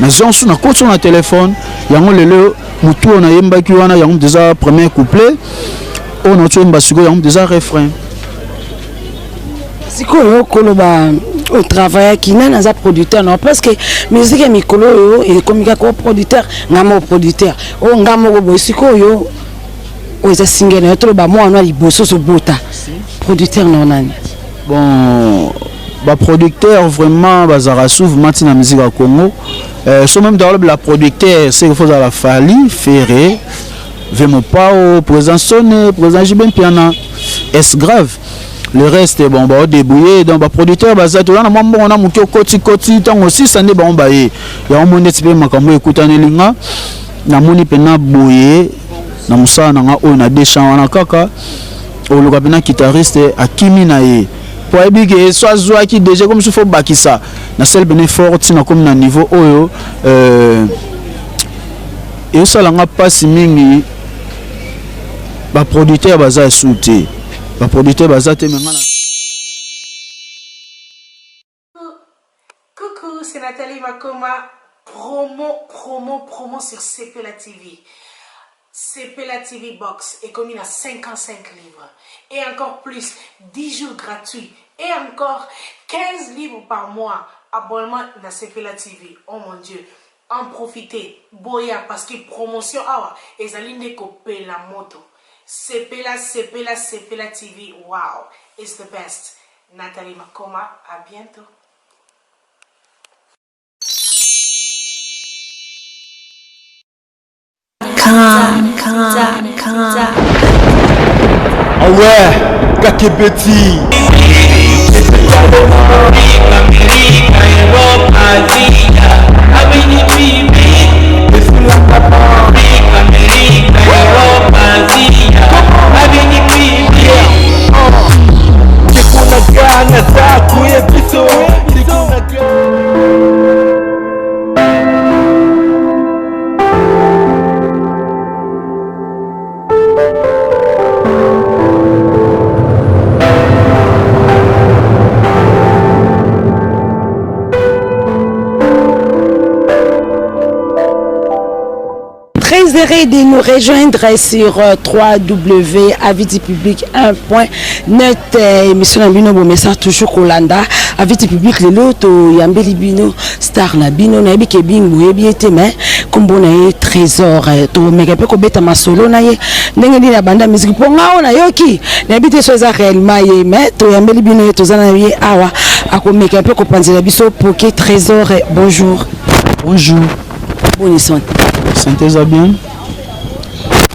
Mais on a côté sur le téléphone, il y a le mutu on a yemba qui on a déjà premier couplet, on a tué mbasiko il y a déjà refrain. Si quoi koloba au travail qui n'a pas producteur non parce que musique est mikolo et comme il producteur ngamo producteur o ngamo bo si quoi yo o za singer na trop ba moi on a liboso so bota producteur non nani. Bon ba producteur vraiment bazara souvent na musique à Congo. So même dans la producteur c'est qu'il faut la Fali Ferré Vemopao présent sonné présent Jiben piano est grave le reste est bon bah débrouiller donc ba producteur baza to là on a muto koti tant aussi ça ne bon ba y a un monde petit peu makambo écouter nelinga na moni pena boye na musa na nga on a des chants na kaka o le kapena guitariste akimi na ye pour que soit joie qui déjà comme il faut bakisa na seul bene fort tina comme na niveau oyo et ça langa passe mingi ba producteur baza souté ba producteur baza te menga. Coucou, c'est Nathalie Makoma, promo sur CPLA TV. CPLA TV Box est commis à 55 livres et encore plus 10 jours gratuits et encore 15 livres par mois. Abonnement dans CPLA TV. Oh mon Dieu, en profitez. Boya parce que promotion awa et zaline copier la moto. CPLA TV. Wow, it's the best. Nathalie Makoma, à bientôt. Ah ouais, Kakebeti. De nous rejoindre sur www.avidipublic1.net émission na bino bo message toujours kolanda Avidi Public le loto yambeli bino star na bino na yebi ke bingu yebi ete mais kombo na ye trésor to meka pe ko beta masolo na ye ndenge ni na banda musique ponga ona yoki na yebi te so za réellement ye mais to yambeli bino to zana ye awa ako meka pe ko panzela biso poké trésor bonjour. Bonjour. Bonne santé. Santé za bien.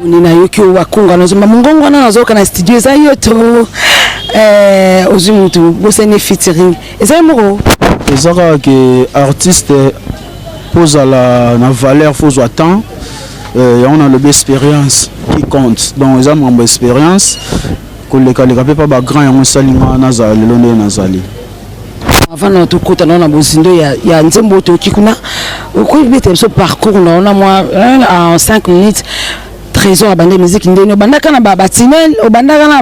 Nina yoki wakunga nazomba mungongo na nazoka na studio za yoto ozumuntu bosene featuring eza moko ezaka que artiste pose à la valeur faut attendre et on a l'expérience qui compte donc eza mon expérience que les calés pas ba grand yango salinga nazali londe nazali avant notre côté na bozindo ya nzembo to kikuna ko bete so parcours na moi en 5 minutes trésor bande musique ndeno bandaka na ba tinel o bandaka na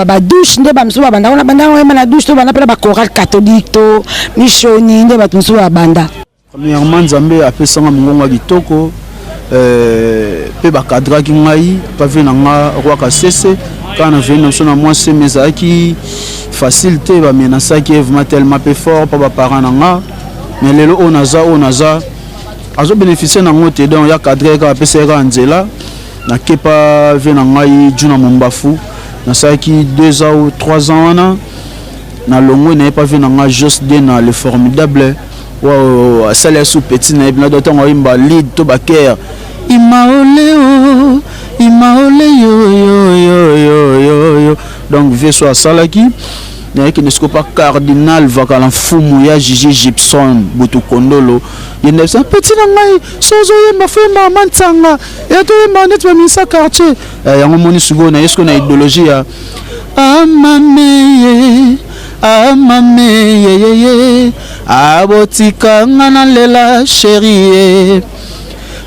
ba douche nde ba mso ba banda na banda na douche to banda pela ba chorale catholique to missioni nde ba mso ba banda. Premièrement Nzambe apesanga mongongo kitoko pe ba cadra ki ngai pa vena nga roi kasese kana vena so na moi c'est mes qui facilité ba menasa qui est tellement peu fort pa ba parents nga mais lelo on naza azo bénéficier na ngote donc ya cadre ka PCR Nzela na kepa vena ngai juna mombafu na saki 2 ans ou 3 ans na longo na pas vena ngai juste na le formidable wow salaire sous petit na d'autant imba lead to baker imaole yo donc veso a salaki na ki ne pas cardinal vakala fumu ya Gigi Gibson butu kondolo yende sa petit na ngai sozo yemba fema mantanga ya to yemba net ba misa quartier ya ngomoni sugo na esko na idéologie ya amame abotika ngana lela chérie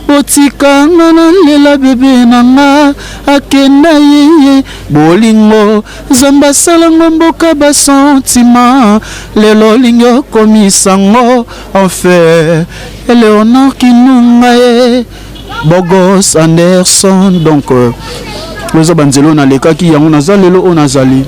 botikanga na lela bebe nanga akenda ye bolingo zamba salango mboka basentima lelo lingo komisango enfer Eleonore Kinunga ye Bogos Anderson donc loza banzelo na leka ki yango naza lelo onazali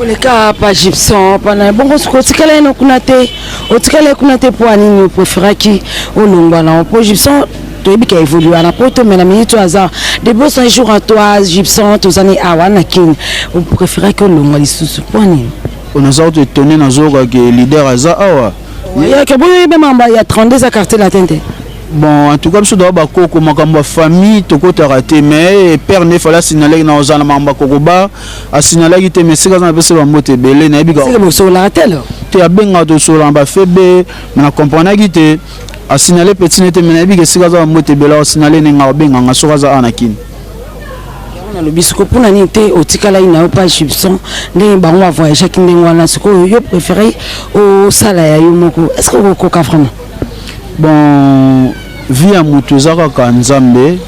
oleka pa Gibson pana bongo sokotikala eno kunate otikala kunate po anini préféraki olongwa na po Gibson toyebi ka évoluer na poto mais na minute hasard de beaux jours à toi Gibson tozani awana kin o préférait que olongwa lisusu po anini onaza te tonner na zoga ke leader aza awa ya ke boyo be mamba ya 32 à quartier la tente. Bon, en tout cas, je dois beaucoup ma famille, tout côté raté, mais père ne fallait signaler dans un mamba kokoba, a signaler qui était mais c'est quand on a besoin de monter belé, n'a pas. C'est le sur la télé. Tu as bien gardé sur l'amba fébé, mais on comprend qui était a signaler petit n'était mais n'a pas que c'est quand on a monter belé, a signaler n'enga bien en sur ça anakin. On a le biscuit pour n'anité au tikala ina pas Gibson, n'en ba on va voyager qui n'en wana ce que yo préféré au salaire yo moko. Est-ce que vous coca vraiment? Bon, via Moutouza Kanzambe,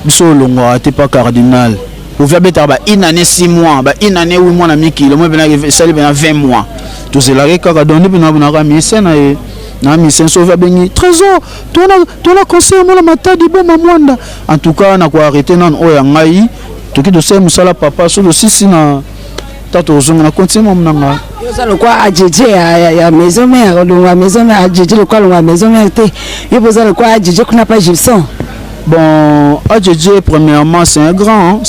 biso longo ate pas cardinal. Vous avez bêta ba une année 6 mois, ba une année 8 mois na miki, le mois bena sali bena 20 mois. Tout cela kaka donné bena na mission na mission sauver bengi. Trésor, tu na conseil mo la matadi bo mamwanda. En tout cas na ko arrêter nan oya ngai, to ki do se musala papa so do sisi na tato zonga na continue mo nanga. Ça le quoi à Djidji à maison mère le maison mère à Djidji le quoi le maison mère té yo poser le quoi à Djidji qu'on n'a pas Gibson. Bon à Djidji premièrement c'est un grand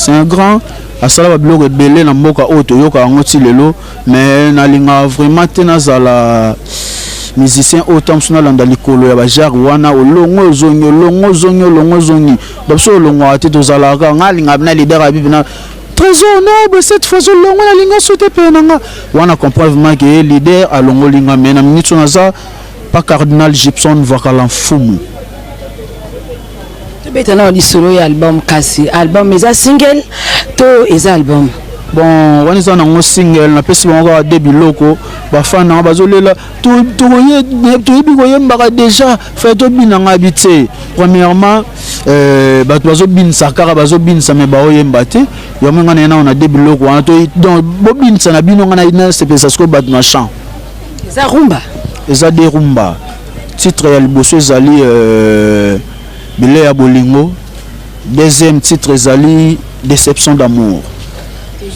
à sala ba bloc belé na mboka auto yoka ngoti lelo mais na linga vraiment tena zala musicien autant sona landa likolo ya ba jar wana olongo zongi donc so olongo ate to zala ka ngalinga na leader abi na Trésor noble cette fois longo la linga sauté penanga wana comprendre vraiment que leader a longo linga mais na minute naza pas cardinal Gibson vakala fumu to betana oli solo ya album kasi album mais a single to is album bon wani za nango single na pesi bango ka début loko ba fan na bazolela to yebi ko yembaka déjà fait to binanga bité premièrement bato bazobinisa kaka bazobinisa me baoyemba te yo menga na on a début loko wana to donc bobinisa na bino nga na sepesa sko bato na chant eza rumba eza de rumba titre ya liboso ezali bile ya bolingo deuxième titre ezali déception d'amour.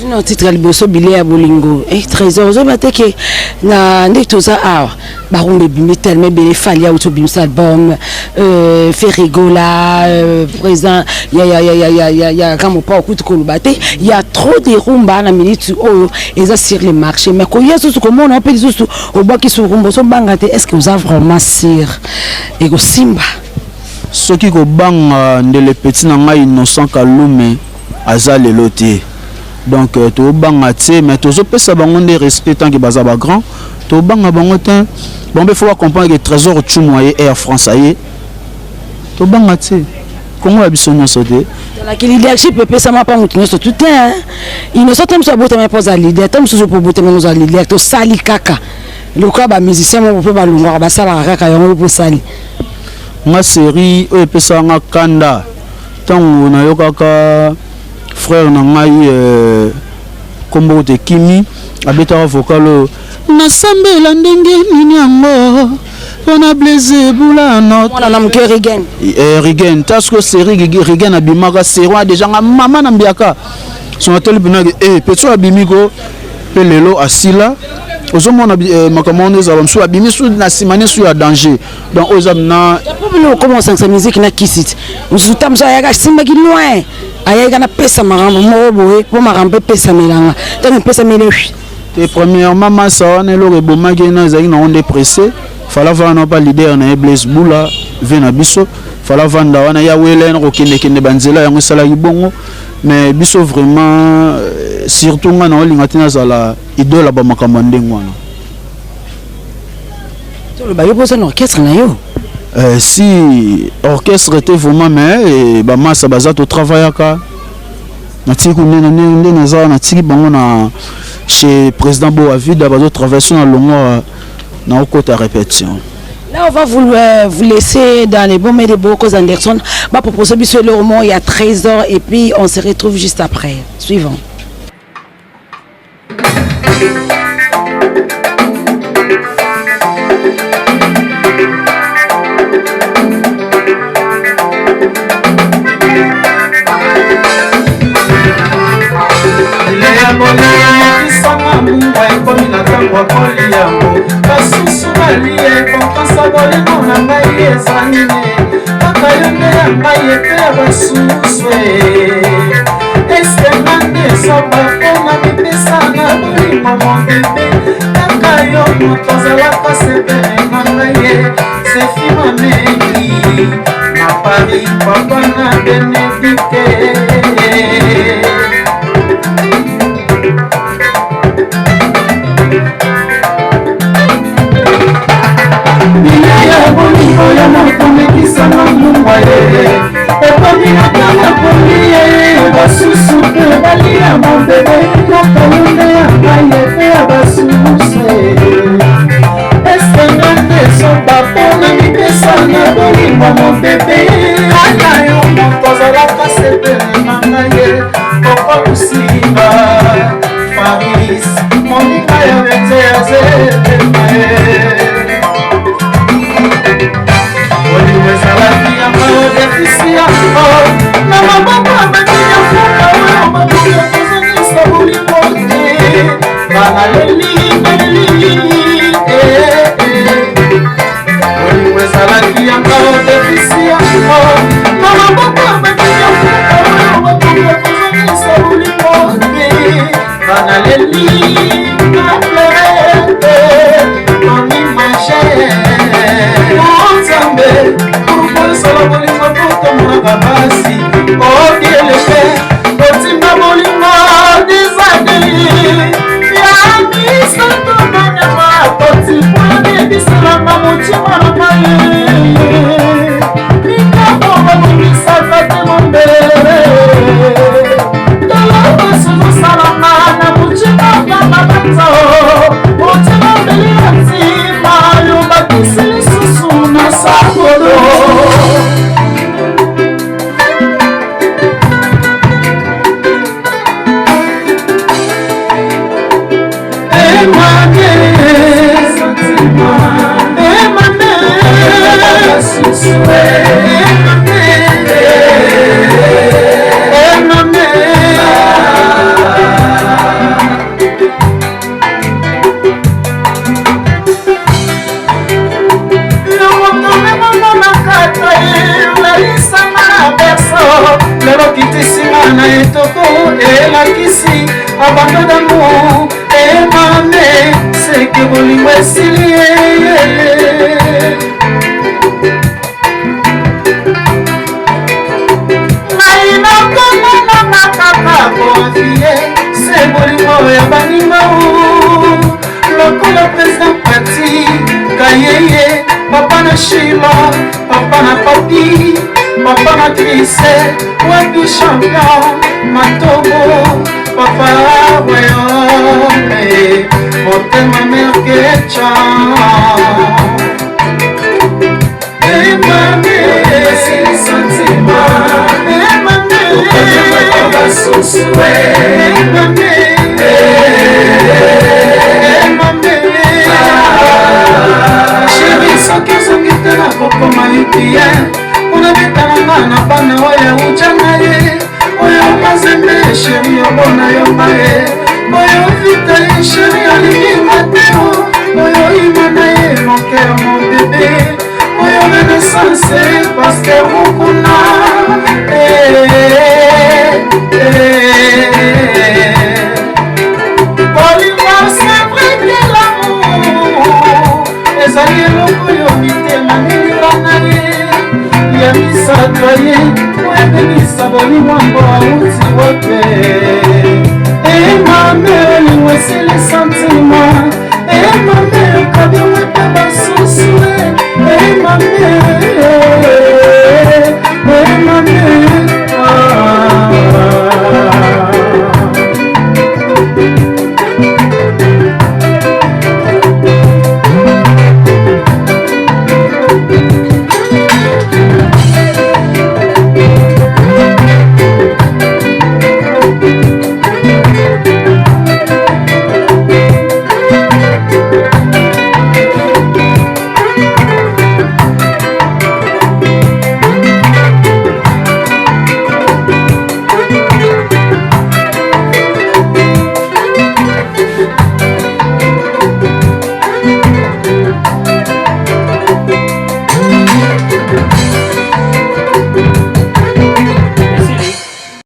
Non titre liboso bile ya bolingo trésor zo bateke na ndito za awa barumbe bimi tellement bele fali auto bimsa album fait rigola présent ya comme pas écoute ko lubate il y a trop de rumba na minute oh eza sur le marché mais ko yeso ko mon on peut juste au bas qui sur rumba so bangate est-ce que vous avez vraiment sur et go simba ce qui ko banga ndele petit na ngai innocent kalume azale loté. Donc to banga tse mais to pesa bango de respect tant que baza ba grand to banga bango tin bon il faut comprendre que Trésor Tchoumoye Air France aye to banga tse comment la bisonyo sote la qui leadership peut ça m'a pas moutonné sur tout hein il ne sortent pas boter mais pas à leader tant toujours pour boter mais à leader to sali kaka le quoi ba musicien mo peut ba lunga ba sala kaka yo pour sali ma série e pesa nga kanda tant na yo kaka frère na ngai kombo te kimi abeta vocal na sambela ndenge nini yango pona blaze bula not on a mke Rigen Rigen tasko série Rigen abimaka série déjà maman na mbiaka son ateli bina petit abimiko pelelo asila ozomona makambo eza bamsu abimi su na simane su ya danger donc ozamna comment sa musique na kisit usutamja yaga simbaki loin ayaka na pesa marambo mo boye po marambo pesa melanga tant pesa melewi et premièrement massa wana eloko ebomaki na ezalaki na onde pressé fala vana pa leader na Blaise Bula vena biso fala vanda wana ya welen kokende banzela yango esalaki bongo mais biso vraiment surtout nga na olinga tina zala idole ba makambo ndenge wana to le bayo posa na orchestre na yo si orchestre était vraiment mais ba massa bazato travaillaka na tiku nene naza na tiki bango na chez président Boavida bazo travailler na longo na côté répétition. Là on va vous laisser dans les bons mais des beaux causes Anderson va proposer bisous le roman il y a 13 heures et puis on se retrouve juste après. Suivant. basusu balie konkansa bolingo na ngai ezanine kaka yo nde ya ngai epe ya basusu eske nande esoba mpona mipesa na bolingo mobebe kaka yo moto ozalaka sepere na ngai ye sefi mameki na Paris papa na Benedike ya motomekisana mungwa ye ekominakana kolie basusu mpe balia mobebe nakalunde ya ngai epe ya basusu esenga nde soba mpona mipesa na bolingo mobebe ana yo moto ozalaka sepele na ngai ye okolusimba Paris moninga ya bete ya zetemae ezalaki yango defisi yango na maboko abakiya fuka oyo mabuya kozongisa bolingo te banaleli olingo ezalaki yango defisi yango na maboko abakiya fuka oyo mabuya kozongisa bolingo te banaleli naplere onimage nzambe solo bolingo totomaka basi okieleke otinda bolingo dizadeli ya misato nanema totikwani ebisalanga motima na ngai likabongo momisaka te mombele tolobasunusalanga na motima kamabanza motima mbeli ya ntima yo bakisi lisusu na sakolo na etoko elakisi abandodango emame seke bolingo esili ngai nakomona makaka konfie se bolingo ya baninga lokola président Pati Kayeye papa na Shima papa na Papi papa na Trise wapi champion matobo papa weyome motema merkecha emame sentima emame okojabakobasusue emame chéri soki ozongi te na kokoma ipie unabitananga na bana oyo ujana ye oyo mazembe sheri obona yo maye oyo vita ye sheri alingi mateo ezali eloko yo mitema milinga na ye ya misato ye oyebebisa bolimwambo auti wote emame olingo esili santima emame okabi wepe basusu emame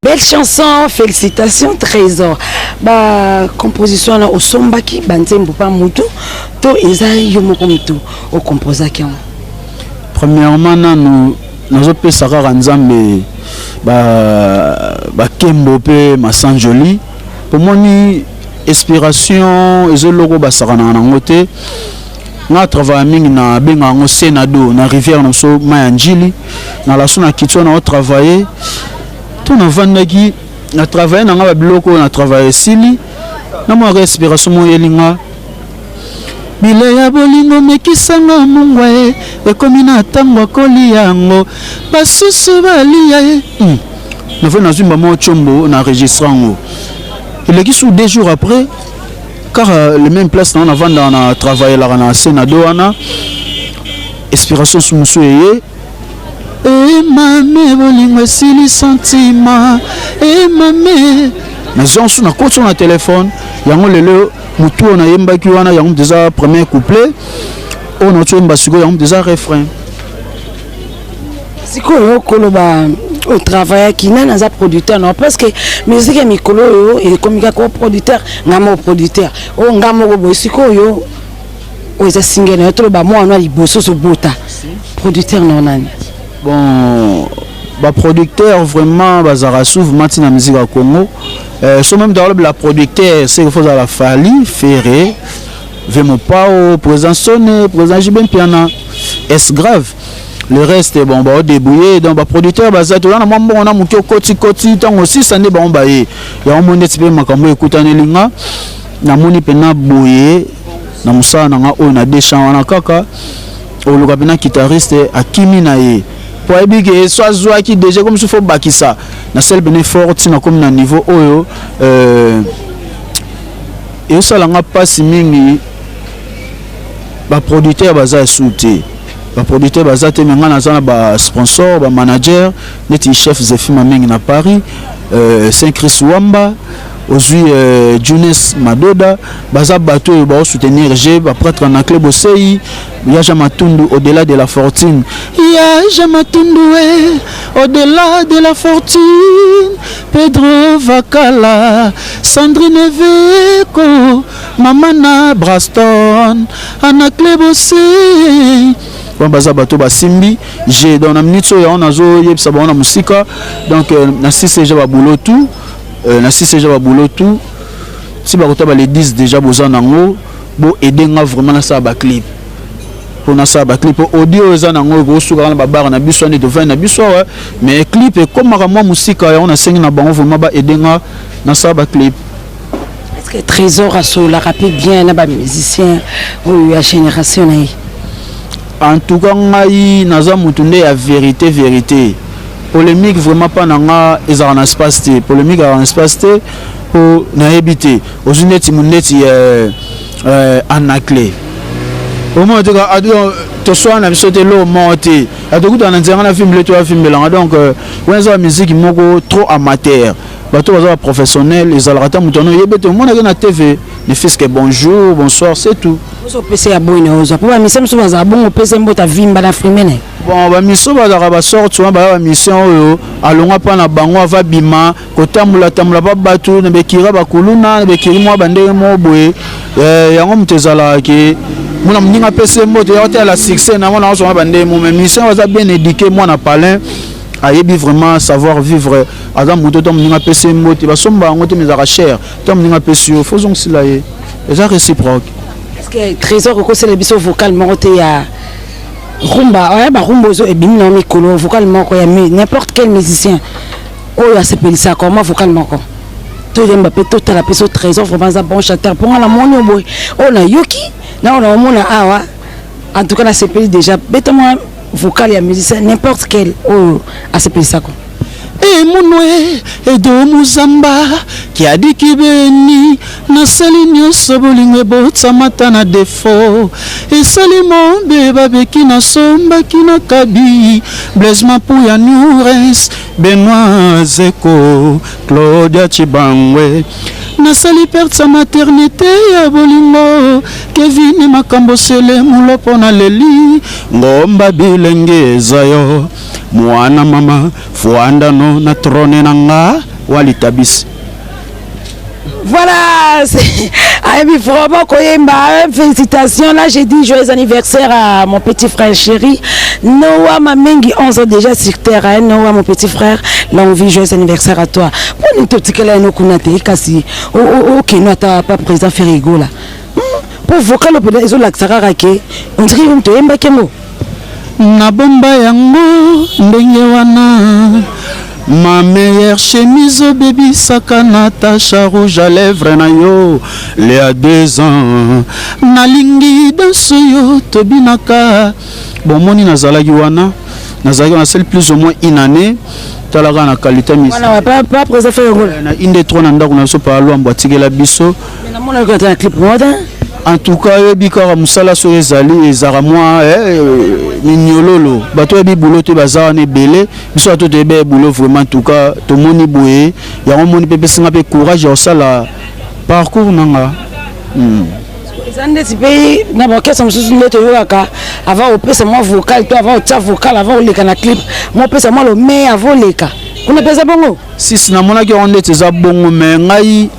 Belle chanson, félicitations Trésor. Ba composition na osombaki banzembo pa mutu to ezali yo moko mutu o composaki. Premièrement nous opesa kaka nzambe ba kembo pe masanjoli pour moni inspiration ezoloko basakana na ngote na travail mingi na benga ngo Senado na rivière no so mayanjili na la sona kitso na travailler on a vendu na travailler na ngaba biloko na travailler sili na mo respiration mo yelinga bile ya bolingo mekisanga mungwe ekomi na tango koli yango basusu balia na fait na zumba mo chombo na enregistrango il est sous 2 jours après car les mêmes places on a vendu na travailler là na Senado ana inspiration sous monsieur et mame bolingo esili sentiment et mame na zonsu na koto na téléphone yango lelo mutu on a yembaki wana yango déjà premier couplet on a tuemba siko yango déjà refrain siko yo koloba au travail qui n'a pas producteur non parce que musique est mikolo yo et comme ko producteur ngamo producteur o ngamo go siko yo o eza single na to ba mo ana liboso so bota producteur non nani. Bon, bah producteur vraiment bazara souvent matin la musique à Congo. So même dans la producteur c'est qu'il faut à la Fali Ferré, Vemopao, présent sonné, présent Jibin Piana. Est grave. Le reste bon bah débrouiller donc bah producteur bah ça tout là on a mon koti tant aussi ça n'est bon bah y a un monde petit peu makambo écouter nelinga na moni pena boyer na musa na nga on a des chants na kaka au le cabina guitariste akimi na ye pour que soit joie qui déjà comme il faut bakisa na seul bene fort tina comme na niveau oyo et ça langa passe mingi ba producteur baza souté ba producteur baza te menga na zana ba sponsor ba manager neti chef Zefima mingi na Paris Saint Chris Wamba aujourd'hui Junes Madoda baza bateau ba soutenir G ba prêtre na club Osei ya Jamatundu au-delà de la fortune ya Jamatundu au-delà de la fortune Pedro Vakala Sandrine Veko Mamana Braston ana club Osei baza bateau basimbi j'ai dans la minute so ya on azo yebisa ba na musika donc na 6 déjà ba boulot tout na 6 déjà boulot tout si ba kota ba les 10 déjà besoin nango bo aider nga vraiment na ça ba clip pour na ça ba clip audio za nango go suka na ba bar na biso ne devant na biso mais clip comme moi musique on a sengi na bango vraiment ba aider nga na ça ba clip. Est-ce que Trésor a so la rapide bien na ba musicien ou ya génération na en tout cas ngai naza mutunde ya vérité polémique vraiment pas nanga ezara na espace te polémique en espace te pour na habiter aux unité muneti anaclé au moins tu as to soit na biso te lo monter adokuta na nzanga na film le to film belanga donc wenza musique moko trop amateur bato baza professionnel les alrata mutono yebete mona na TV ne fils que bonjour bonsoir c'est tout so pese ya boine ozo pour ba mission so baza bon pese mbota vimba na frimene bon ba mission baza ba sort tu ba mission oyo alonga pa na bango va bima kotamula ba bato na bekira ba kuluna na bekiri mo bande mo boye yango mtezala ke Mon mninga pese mbote ya la succès na mona so bande mon musicien va bien éduqué moi na palin ayebi vraiment savoir vivre adam moto tom mninga pese mbote ba somba ngote mezaka cher tom mninga pese faisons cela et ça réciproque. Est-ce que trésor ko c'est le biso vocal monte ya rumba ouais ba rumba zo e bimina mikolo vocalement ko ya n'importe quel musicien oh ya s'appelle ça comment vocalement ko to yemba pe to la peso trésor vraiment un bon chanteur pour la monio boy on a yoki na on a mona awa en tout cas la CPI déjà bêtement vocal ya musicien n'importe quel oh a s'appelle ça ko et monwe et do muzamba qui a dit qu'il béni na salinyo sobolingo botsa matana défaut et salimon beba beki na somba kina kabi Blaise Mapouya Noures Benoît Zeko Claudia Chibangwe na sali perte sa maternité ya bolingo Kevin makambo sele mulopo na leli ngomba bilenge zayo mwana mama fuanda no na trone nanga walitabisi. Voilà, vraiment félicitations. Là, j'ai dit joyeux anniversaire à mon petit frère chéri. Noah Mamengi, 11 ans déjà sur terre. Noah, mon petit frère, l'envie, joyeux anniversaire à toi. Pour nous, tout ce que nous connaissons, kasi, ok, nous t'as pas président Ferrigo là. Pour vocal, on dirait on te aime kemo. Na bomba yango ndenge wana. Ma meilleure chemise au baby saka Natacha rouge à lèvres na yo Léa 2 ans nalingi danse yo tobinaka bon moni nazalaki wana celle plus ou moins une année talaka na qualité mise voilà pas présent faire na inde trop na ndako na so pa lo ambatikela biso mais na mona ko ta clip moderne. En tout cas, bikara musala so ezali ezara moi minyololo bato ya bibulo te bazara ne belé biso to te be bulo vraiment en tout cas to moni boye ya moni pepe singa pe courage ya sala parcours nanga Zande ti pe na ba kesa mususu ndeto yoka avant opesa moi vocal to avant tia vocal avant oleka na clip moi opesa moi le mais avant leka kuna pesa bongo si na mona ki on ndete za bongo mais ngai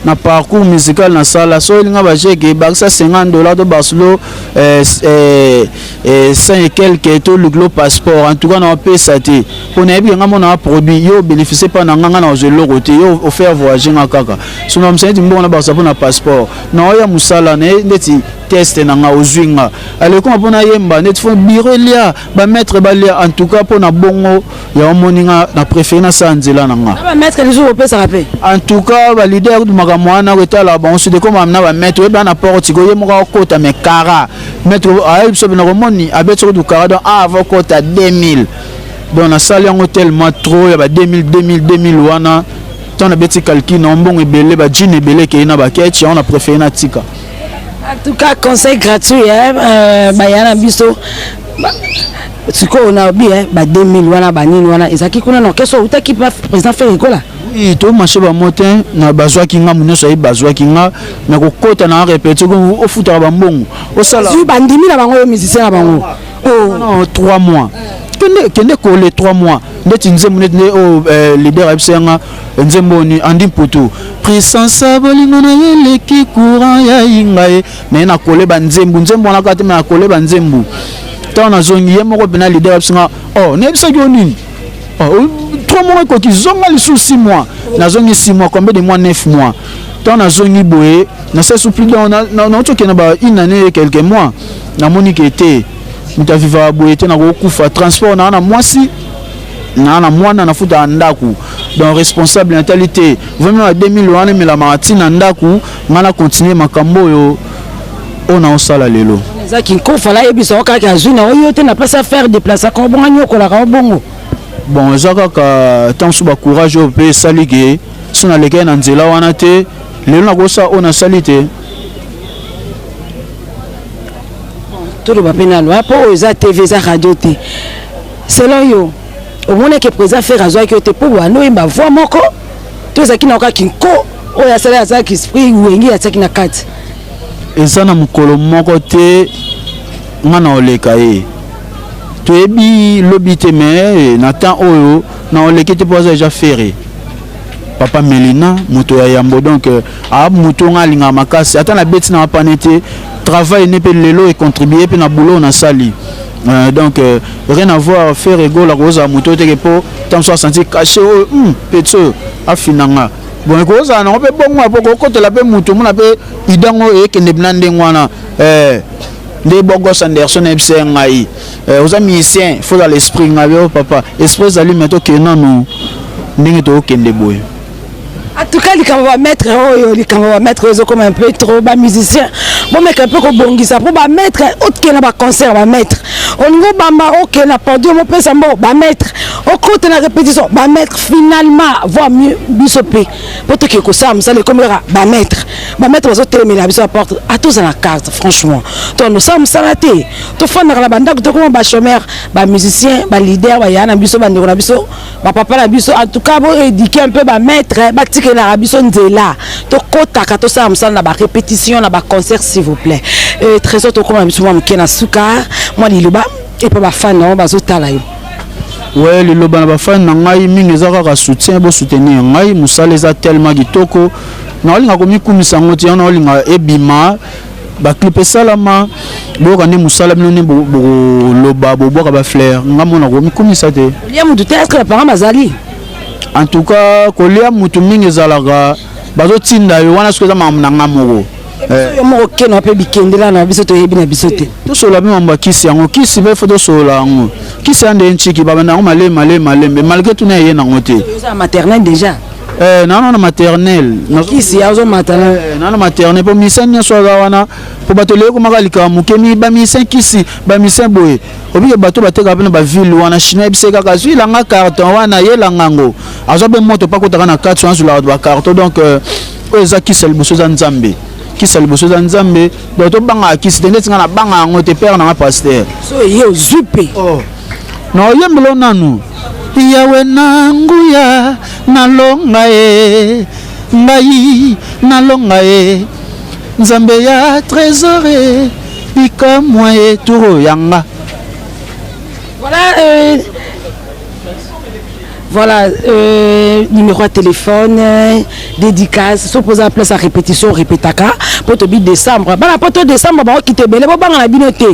na parcours musical na sala so linga ba jeke baksa $50 de Barcelone 100 et quelques to le glo passeport en tout cas na paye ça te on a bien ngama produit yo bénéficier pas na nganga na zelo côté yo offert voyager na kaka so na msenti mbona na barça na passeport na ya musala ne ndeti test na nga ozwinga ale ko mpona yemba net fo biro lia ba maître ba lia en tout cas pona bongo ya moninga na préféré na sanzela na nga ba maître les jours pesa rapé en tout cas ba leader du makamwana retala ba on se de comme amna ba maître ba na porte ko yemo ko kota me kara maître a so na romoni abeto du kara donc avant kota 2000 donc na salle en hôtel matro ya ba 2000 wana tant na beti calcul na mbongo ebele ba jean ebele ke na ba ketch on a préféré na tika. En tout cas, conseil gratuit, bayana biso. Ce qu'on a bien, 2000 wana banini wana ezaki kuna no keso utaki pa président Ferrigo là. Oui, to marché ba motin na bazwa kinga munoso yi bazwa kinga na ko kota na répéter ko o futa ba mbongo. O sala. Zu bandimi na bango musicien na bango. Oh, non, 3 mois. Kende ko les 3 mois. Ndeti nzembo net o leader absenga nzembo ni andi poto. Présence bolingo na yeleki courant ya ingae mais na koleba nzembo na kati na koleba nzembo. Tana zongi yemo ko bena leader absenga oh ne bisa ko nini. Oh 3 mois ko ki zonga li sous 6 mois. Na zongi 6 mois combien de mois 9 mois. Tana zongi boye na se souple na to kena ba une année et quelques mois. Na monique était muta viva boye te na ko kufa transport na mwasi na mwana na futa ndaku donc responsable natalité vraiment à 2000 wana mais la matina ndaku ngana continuer makambo yo ona osala lelo zaki nkofa la yebiso ka ka zuna oyo te na pas à faire déplacer ko bongo ko la ka bongo bon zaka ka tant sous ba courage au pe salige sona leke na nzela wana te lelo na ko sa ona salite tout le bapena lo apo za TV za radio te selon yo au moins que président faire azo ki te pour wana imba voix moko to zaki na ka kinko oya sala za ki esprit wengi ya tsaki na kati ezana mukolo moko te ngana oleka e to ebi lobite me na temps oyo na oleki te poza déjà ferré papa Melina moto ya yambo donc a moto ngalinga makasi ata na beti na panete travail n'est pas l'élo et contribuer puis na boulot na sali. Donc rien à voir faire ego la rose à moto te pour tant soit senti caché petso afinanga. Bon ko ça na pe bon moi pour ko te la pe moto mon pe idango e ke ne blande ngwana des bogos Anderson ebse ngai aux musiciens faut dans l'esprit ngabio papa esprit ali meto ke non ndenge to kende boy. En tout cas, quand on va mettre, comme un peu trop bas musicien, bon mec un peu comme bongisa, pour mettre autre que na concert, va mettre. On niveau bamba ok na podium, on peut sambo, va mettre. Au côté la répétition, va mettre finalement voir mieux bisopé. Pour te que ça, ça les caméras, va mettre aux autres mais la biso apporte à tous à la carte, franchement. Toi nous sommes salaté. Toi fan na la banda, toi comme ba chômeur, ba musicien, ba leader, ba yana biso bande na biso, ba papa na biso. En tout cas, bon éduquer un peu, ba mettre, ba que la rabiso nzela to kota ka to sa msana ba répétition na ba concert s'il vous plaît trésor to comme biso moi mkena suka moi liloba et pas ba fan non ba zotala yo ouais liloba na ba fan na ngai mingi ezaka ka soutien bo soutenir ngai musala eza tellement kitoko na olinga komi kumisa ngoti na olinga ebima ba clip salama bo ka ne musala minoni bo loba bo boka ba fleur ngamona komi kumisa te ya mutu te est-ce que la parent bazali. En tout cas, kolia mutu mingi zalaga bazo tinda yo wana soza mamnanga moko yo moko keno pe bikendela na biso to yebi na biso te to sola bi mamba kisi yango kisi be foto sola yango kisi ande nchiki baba na male mais malgré tout na ye na ngote ça maternelle déjà non maternelle kisi ya zo maternelle non maternelle po misanya soza wana po batole ko makalika mukemi ba misen kisi ba misen boye obi bato bateka pe na ba ville wana chinois biseka ka zui langa carton wana ye langango azobe moto pa kotaka na 400 sur la carton donc eza kisel boso za nzambe kisel boso za nzambe donc to banga kisi tende tinga na banga ngo te père na pasteur so ye ozupe no yembelo nanu yawe nanguya nalonga e ngai nalonga e nzambe ya trésor ika moi e turo yanga. Voilà, numéro de téléphone, dédicace, s'opposer à place à répétition, répétaka, pour te dire décembre. Bah, pour te décembre, bah, qui te belé, bah, on a binoté.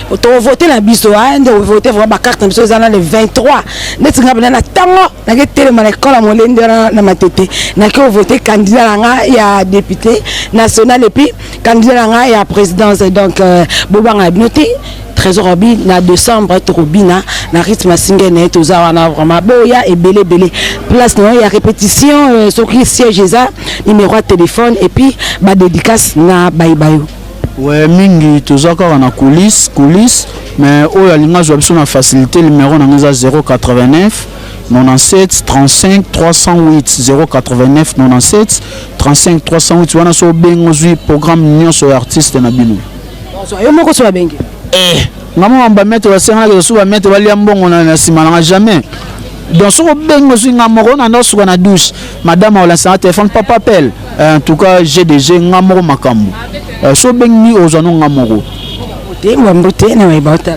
Pour te voter la biso, hein, de voter vraiment ma carte, biso, ils en ont le 23. Net, on a na tango, na que tellement l'école à mon lende na ma tête. Na que voter candidat là, il y a député national et puis candidat là, il y a présidence. Donc, boba on a binoté. Trésor Obi na décembre Robina na rythme singene toza na vraiment boya et belé place non il y a répétition sur qui siège ça numéro de téléphone et puis ba dédicace na bye bye. Ouais mingi toza ka na coulisses mais o ya linga zo biso na facilité numéro na ngeza 089 97 35 308 089 97 35 308 wana so bengo zui programme nyonso artiste na bino. Yo moko so bengi. Maman va mettre la scène là sur va mettre va mbongo na simana jamais donc sur bengo sur ngamoro na no sur na douche madame on lance un téléphone papa appelle en tout cas GDG ngamoro makambo so bengi ozano ngamoro te mwambote na ibata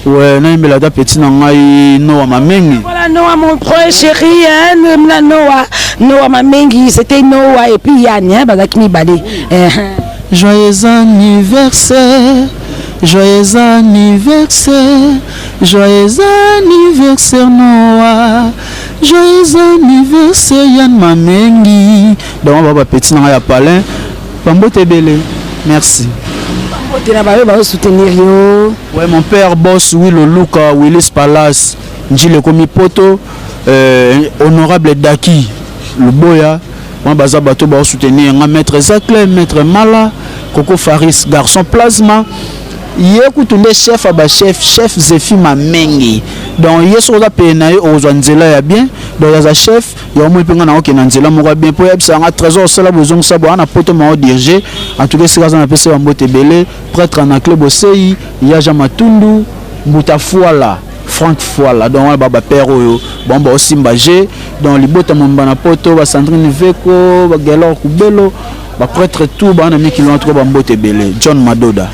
ouais na imbela da petit na ngai no mamengi voilà Noah mon frère chéri hein Noah mamengi c'était Noah et puis Yann hein bazaki mi balé joyeux anniversaire. Joyeux anniversaire, joyeux anniversaire Noah, joyeux anniversaire Yann Mamengi. Donc on va petit dans la palin, Pambo Tebele, merci. Ouais mon père boss Willo Luka, Willis Palace, Njile Komi Poto, honorable Daki, le Boya, on va bato ba soutenir maître Zakle, maître Mala, Coco Faris, garçon plasma. Yekutunde chef aba chef Zefi Mamengi donc yeso za pena yo ozwanzela ya bien donc za chef yo mo penga na okena nzela mo bien po yebisa nga trésor sala bozong sabo ana poto ma diriger en tout cas c'est ça na pese wa mbote belé prêtre na club osei ya Jamatundu Mbuta Fuala Franck Fuala donc baba père oyo bon ba osimba G donc libota momba na poto ba Sandrine Veko ba Gelor Kubelo ba prêtre tout ba na mi kilomètre ba mbote belé John Madoda.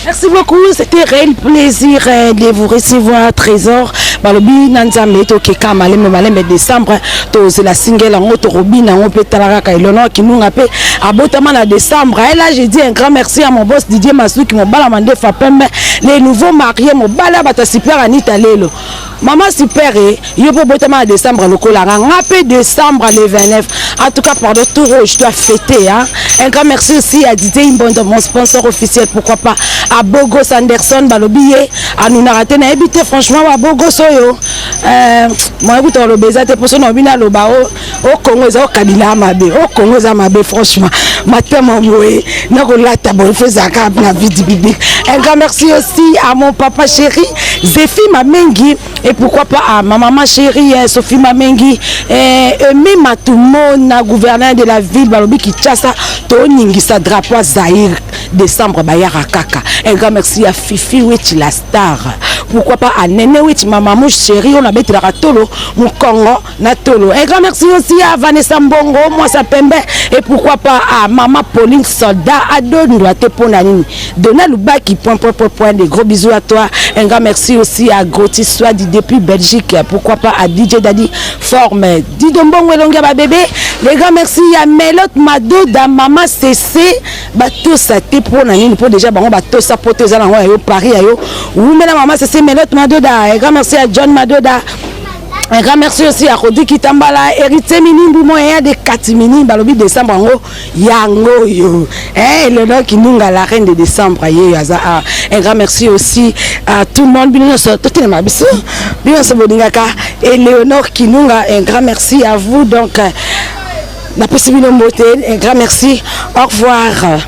Merci beaucoup, c'était réel plaisir de vous recevoir, Trésor. balobi na nzambe to keka malembe décembre to la single en auto robina on peut talaka Eleonore Kinunga pe abotama na décembre. Et là je dis un grand merci à mon boss Didier Massou qui m'a balamandé Fapembe les nouveaux mariés mon bala bata super Anita Lelo maman super yo po botama na décembre lokola ngapé décembre le 29. En tout cas pardon tout je dois fêter hein. Un grand merci aussi à Didier Imbondo mon sponsor officiel, pourquoi pas à Bogos Anderson balobi à nous raté na habité franchement à Bogos oyo moi écoute le baiser te pour son obina lo ba au Congo za kabila mabe au Congo za mabe franchement matema boye na ko lata bo fezaka na vie biblique. Un grand merci aussi à mon papa chéri Zéphie Mamengi et pourquoi pas à ma maman chérie Sophie Mamengi et même tout le monde gouverneur de la ville balobi Kinshasa to ningisa drapeau Zaïre décembre bayara kaka. Un grand merci à Fifi Witch la star, pourquoi pas à Nene Witch maman mouche chérie on a bête la tolo mon Congo na tolo. Un grand merci aussi à Vanessa Mbongo moi ça pembe et pourquoi pas à maman Pauline Soldat à Don doit te ponanini Donna Lubaki point des gros bisous à toi. Un grand merci aussi à Gauthier Swadi depuis Belgique, pourquoi pas à DJ Daddy Forme Didombongo Elonga ba bébé. Les grands merci à Melot Mado da maman CC bato ça te ponanini pour déjà bango bato ça pote za na yo Paris yo ou mais la maman CC Melot Mado da. Un grand merci à John Madoda. Un grand merci aussi à Rodi Kitambala, héritier Minimbu moyen de Katimini, balobi décembre yango yo. Le nom qui nous la reine de décembre un grand merci aussi à tout le monde bien se bodingaka et Léonore Kinunga, un grand merci à vous donc la possibilité de monter, un grand merci, au revoir.